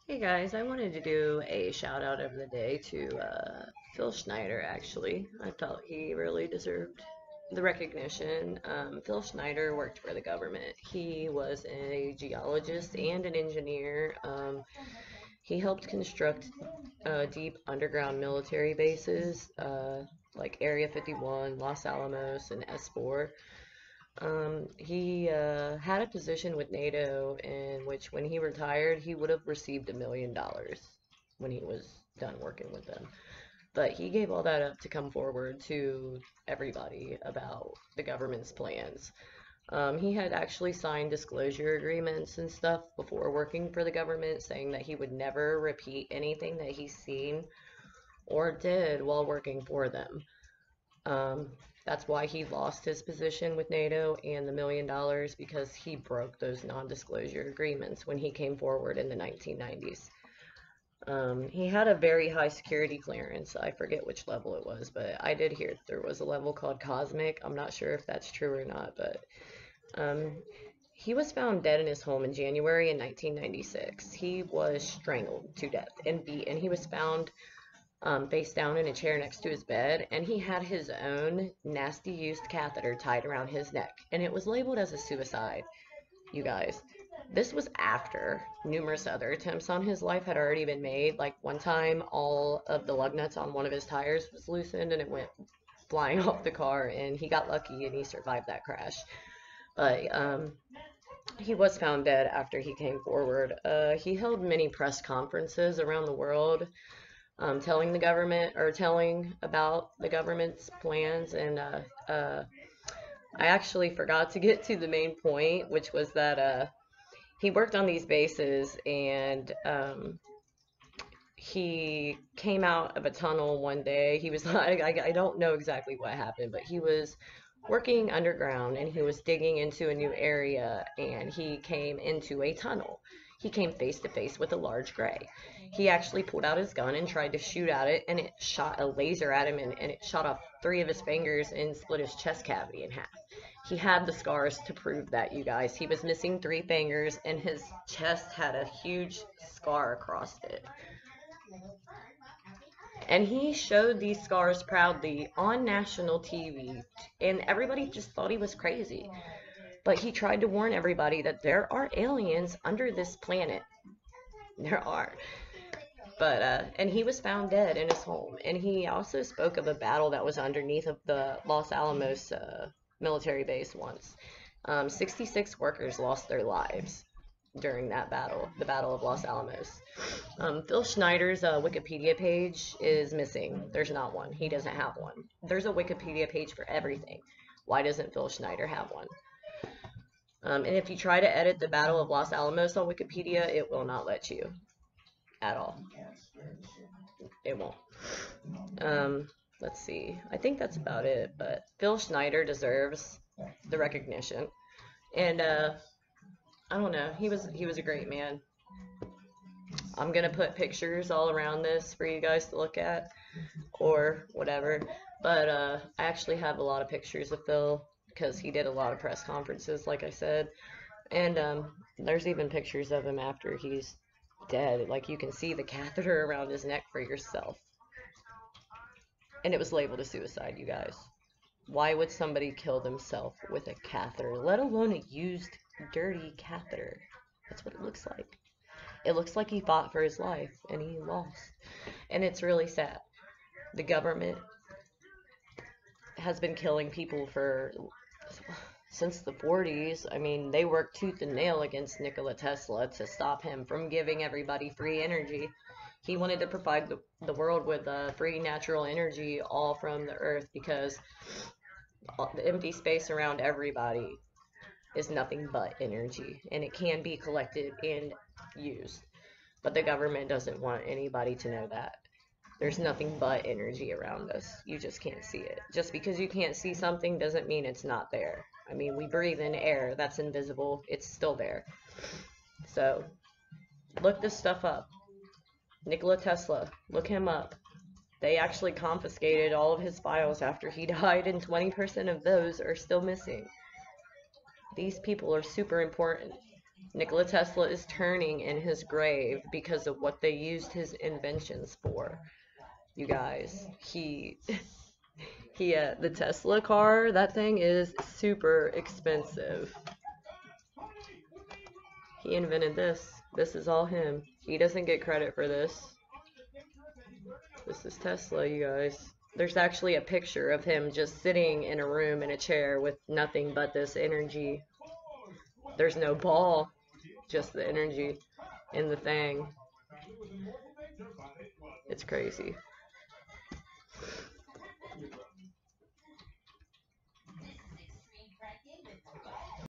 Hey guys, I wanted to do a shout out of the day to Phil Schneider, actually. I felt he really deserved the recognition. Phil Schneider worked for the government. He was a geologist and an engineer. He helped construct deep underground military bases like Area 51, Los Alamos, and S4. He had a position with NATO in which, when he retired, he would have received $1 million when he was done working with them. But he gave all that up to come forward to everybody about the government's plans. He had actually signed disclosure agreements and stuff before working for the government, saying that he would never repeat anything that he's seen or did while working for them. Um, that's why he lost his position with NATO and the $1 million, because he broke those non-disclosure agreements when he came forward in the 1990s. He had a very high security clearance. I forget which level it was, but I did hear there was a level called Cosmic. I'm not sure if that's true or not, but um, he was found dead in his home in January in 1996. He was strangled to death and beat, and he was found face down in a chair next to his bed, and he had his own nasty used catheter tied around his neck, and it was labeled as a suicide, you guys. This was after numerous other attempts on his life had already been made. Like, one time, all of the lug nuts on one of his tires was loosened and it went flying off the car, and he got lucky and he survived that crash. But he was found dead after he came forward. He held many press conferences around the world, telling the government, or telling about the government's plans. And I actually forgot to get to the main point, which was that he worked on these bases, and he came out of a tunnel one day. He was like, I don't know exactly what happened, but he was working underground and he was digging into a new area, and he came into a tunnel. He came face to face with a large gray. He actually pulled out his gun and tried to shoot at it, and it shot a laser at him, and it shot off 3 of his fingers and split his chest cavity in half. He had the scars to prove that, you guys. He was missing 3 fingers, and his chest had a huge scar across it. And he showed these scars proudly on national TV, and everybody just thought he was crazy. But he tried to warn everybody that there are aliens under this planet. There are. And he was found dead in his home. And he also spoke of a battle that was underneath of the Los Alamos military base once. 66 workers lost their lives during that battle, the Battle of Los Alamos. Phil Schneider's Wikipedia page is missing. There's not one. He doesn't have one. There's a Wikipedia page for everything. Why doesn't Phil Schneider have one? And if you try to edit the Battle of Los Alamos on Wikipedia, it will not let you at all. It won't. Let's see. I think that's about it. But Phil Schneider deserves the recognition. And I don't know. He was a great man. I'm gonna put pictures all around this for you guys to look at, or whatever. But I actually have a lot of pictures of Phil, because he did a lot of press conferences, like I said. And there's even pictures of him after he's dead. Like, you can see the catheter around his neck for yourself. And it was labeled a suicide, you guys. Why would somebody kill themselves with a catheter, let alone a used, dirty catheter? That's what it looks like. It looks like he fought for his life and he lost. And it's really sad. The government has been killing people since the 40s. I mean, they worked tooth and nail against Nikola Tesla to stop him from giving everybody free energy. He wanted to provide the world with free natural energy, all from the earth, because the empty space around everybody is nothing but energy, and it can be collected and used. But the government doesn't want anybody to know that. There's nothing but energy around us. You just can't see it. Just because you can't see something doesn't mean it's not there. I mean, we breathe in air that's invisible. It's still there. So, look this stuff up. Nikola Tesla, look him up. They actually confiscated all of his files after he died, and 20% of those are still missing. These people are super important. Nikola Tesla is turning in his grave because of what they used his inventions for. You guys, the Tesla car, that thing is super expensive. He invented this. This is all him. He doesn't get credit for this. This is Tesla, you guys. There's actually a picture of him just sitting in a room in a chair with nothing but this energy. There's no ball, just the energy in the thing. It's crazy.